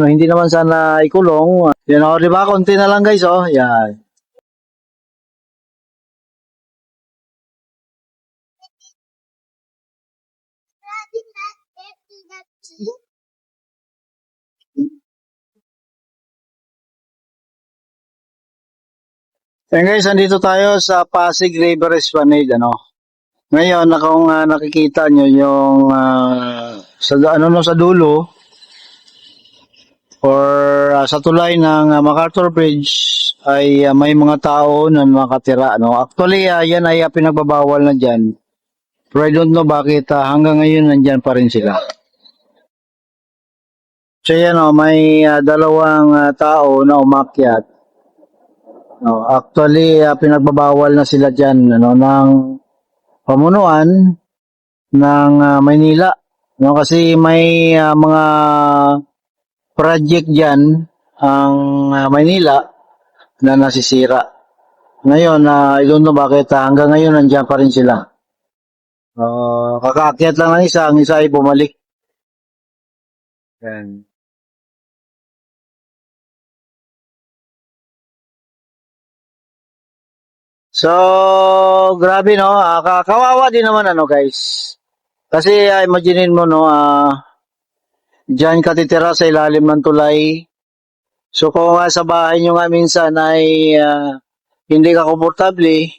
Hindi naman sana ikulong. Yan o, di ba? Konti na lang guys, oh. Yan. Yan guys, andito tayo sa Pasig River Esplanade, ano. Ngayon, kung nakikita nyo yung sa ano no sa dulo or sa tulay ng MacArthur Bridge ay may mga tao na nakatira, no. Actually, yan ay pinagbabawal na diyan. Pero I don't know bakit hanggang ngayon nandiyan pa rin sila. So yan may dalawang tao na umakyat. No, actually pinagbabawal na sila diyan ano ng pamunuan ng Maynila. No, kasi may mga project diyan ang Maynila na nasisira. Ngayon, I don't know bakit hanggang ngayon nandiyan pa rin sila. Kakaakyat lang ng isa, ang isa ay bumalik. Yan. So, grabe no, kawawa din naman ano guys. Kasi imaginein mo no, diyan ka titira sa ilalim ng tulay. So kung sa bahay nyo nga minsan ay hindi ka komportable,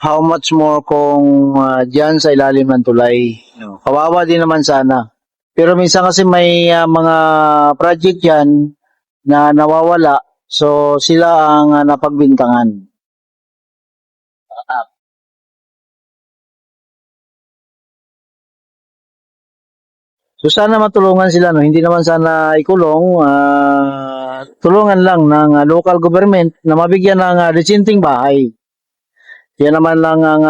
how much more kung diyan sa ilalim ng tulay. No. Kawawa din naman sana. Pero minsan kasi may mga project yan na nawawala, so sila ang napagbintangan. So sana matulungan sila, no? Hindi naman sana ikulong, tulungan lang ng local government na mabigyan ng resinting bahay. Yan naman lang ang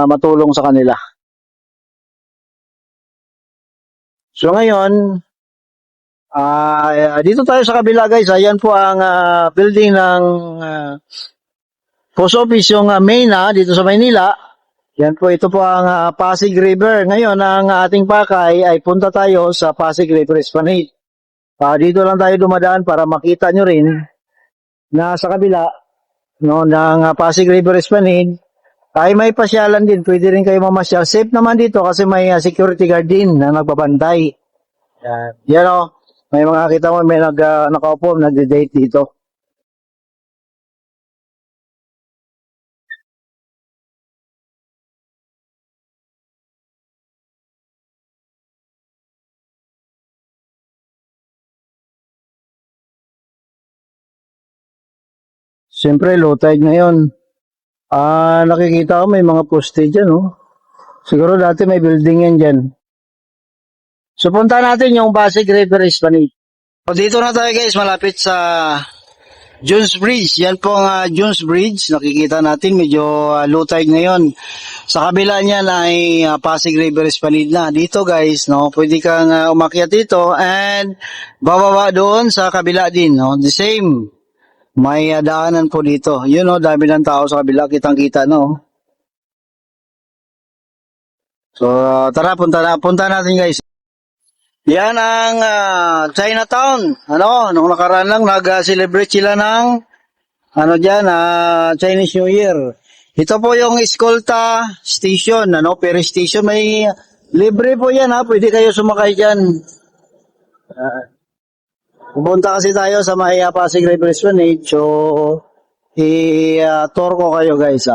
matulong sa kanila. So ngayon, dito tayo sa kabila guys, ayan po ang building ng post office, yung main dito sa Maynila. Yan po, ito po ang Pasig River. Ngayon, ang ating pakay ay punta tayo sa Pasig River Esplanade. Dito lang tayo dumadaan para makita nyo rin na sa kabila no, ng Pasig River Esplanade ay may pasyalan din. Pwede rin kayo mamasyal. Safe naman dito kasi may security guard din na nagbabantay. Yan o, may mga kita mo, may nakaupo, nagde-date dito. Siyempre, low tide ngayon. Nakikita ko may mga poste dyan, oh. Siguro dati may building yan dyan. So, punta natin yung Pasig River Esplanade. So, dito na tayo guys, malapit sa Jones Bridge. Yan po ang Jones Bridge. Nakikita natin, medyo low tide ngayon. Sa kabila niyan ay Pasig River Esplanade na. Dito guys, no, pwede kang umakyat dito and bababa doon sa kabila din, no. The same. May daanan po dito. Yun no, dami ng tao sa kabila, kitang-kita no. So tara, punta natin guys. Yan ang Chinatown. Ano, nung nakaraan lang nag-celebrate sila ng Chinese New Year. Ito po yung Escolta Station, ferry station. May libre po yan pwede kayo sumakay diyan. Pupunta kasi tayo sa Pasig River Esplanade. So, i-tour ko kayo guys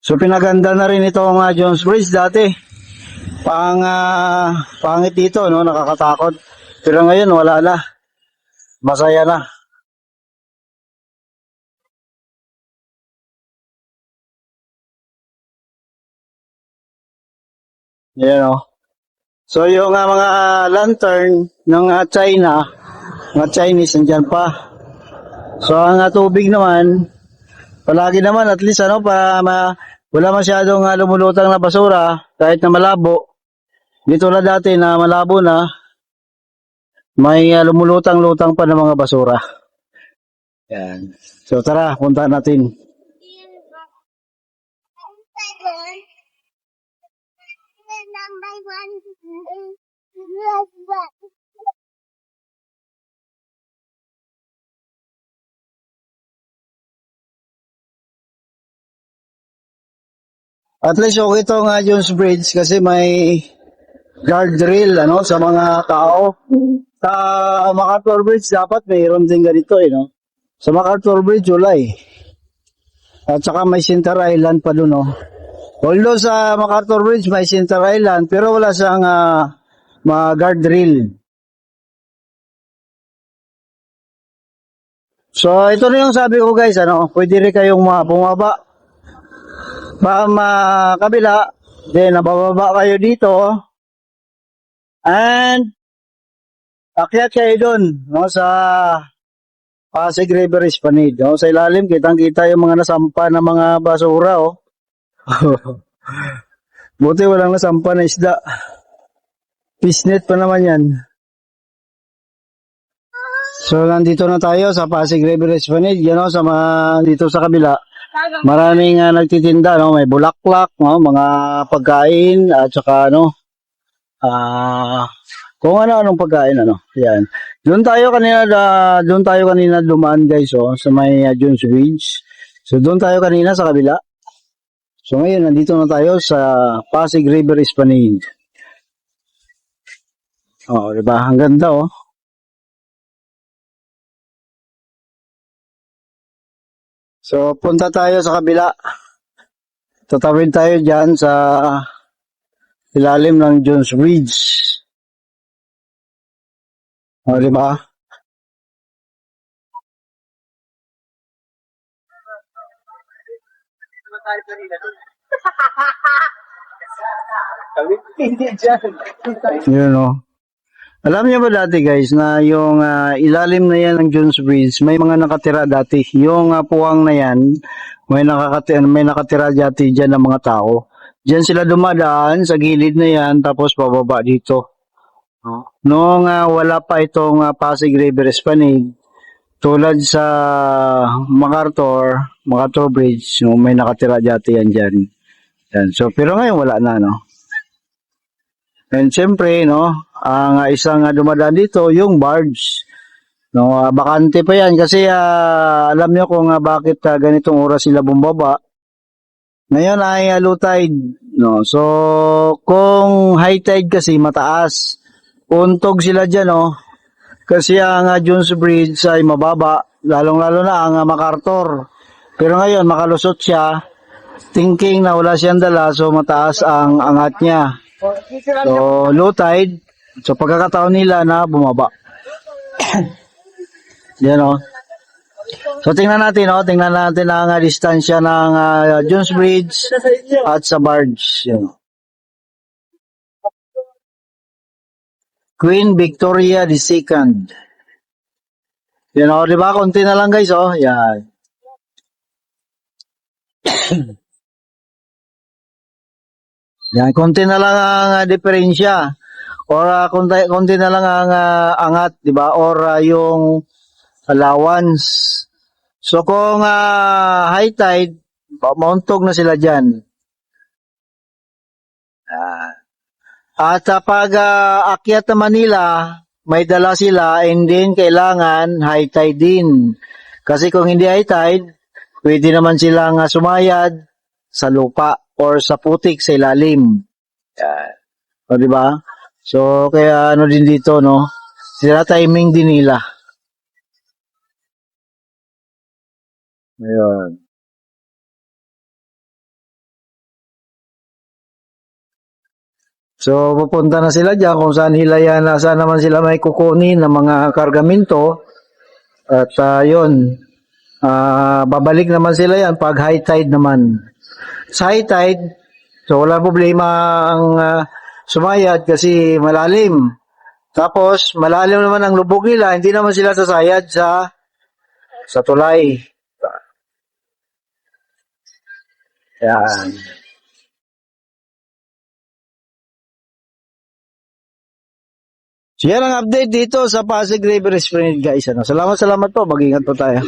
So, pinaganda na rin itong Jones Bridge dati. Pangit dito, no? Nakakatakot. Pero ngayon, wala na. Masaya na. Yan o. So yung mga lantern ng China, mga Chinese nandiyan pa. So ang tubig naman, palagi naman at least wala masyadong lumulutang na basura kahit na malabo. Dito na dati na malabo na, may lumulutang-lutang pa ng mga basura. Yan. So tara, punta natin. At least okay ito nga Jones Bridge kasi may guardrail ano, sa mga tao. Sa MacArthur Bridge dapat mayroon din ganito eh, no? Sa MacArthur Bridge wala eh. At saka may Center Island pa dun, no? Although sa MacArthur Bridge may Center Island, pero wala siyang mga guardrail. So, ito na yung sabi ko guys, ano, pwede rin kayong bumaba kabila, then nabababa kayo dito, and akyat kayo dun, no, sa Pasig River Esplanade, no? Sa ilalim, kitang-kita yung mga nasampa na mga basura, oh. Buti walang nasampa na isda. Fishnet pa naman yan. So, nandito na tayo sa Pasig River Esplanade, you know, dito sa kabila. Maraming nagtitinda, no? May bulaklak, no? Mga pagkain, at saka, ano, kung anong pagkain, ano. Yan. Doon tayo kanina dumaan guys, oh, sa may Jones Bridge. So doon tayo kanina sa kabila. So ngayon nandito na tayo sa Pasig River Esplanade. Oh, di ba? Ang ganda, oh. So punta tayo sa kabila. Tatawid tayo diyan sa ilalim ng Jones Bridge. Oh, di ba? Yun, no. Alam niyo ba dati guys na yung ilalim na yan ng Jones Bridge, may mga nakatira dati. Yung puwang na yan, may nakatira dati dyan ng mga tao. Diyan sila dumadaan sa gilid na yan, tapos pababa dito. Noong wala pa itong Pasig River Esplanade, tulad sa MacArthur Bridge, may nakatira dati yan dyan. Yan. So, pero ngayon wala na, no? And siyempre, no, ang isang dumadaan dito, yung barge. No, bakante pa yan kasi alam niyo kung bakit ganitong oras sila bumaba. Ngayon ay low tide, no. So, kung high tide kasi mataas, untog sila diyan, no. Kasi ang Jones Bridge ay mababa, lalong-lalo na ang MacArthur. Pero ngayon makalusot siya, thinking na wala siyang dala, so mataas ang angat niya. So, low tide. So, pagkakataon nila na bumaba. Yan, o. So, tingnan natin ang distansya ng Jones Bridge at sa barge. Yan. Queen Victoria II. Yan, o. Diba? Konti na lang, guys, o. Yan. Yan, konti na lang ang diferensya. Or konti na lang ang angat, 'di ba? Or yung allowance. So kung high tide, mauntog na sila diyan. At pag akyat naman nila, may dala sila, and then kailangan high tide din. Kasi kung hindi high tide, pwede naman silang sumayad sa lupa or sa putik sa ilalim. O, di ba? So, kaya ano din dito, no? Sila timing din nila. Ayun. So, pupunta na sila dyan kung saan hilayan, saan naman sila may kukunin ng mga kargamento. At yun, babalik naman sila yan pag high tide naman. Sa high tide, so wala problema ang sumayad kasi malalim. Tapos, malalim naman ang lubog nila, hindi naman sila sasayad sa tulay. Yan. So, yan ang update dito sa Pasig River Esplanade, guys. Salamat po. Mag-ingat po tayo.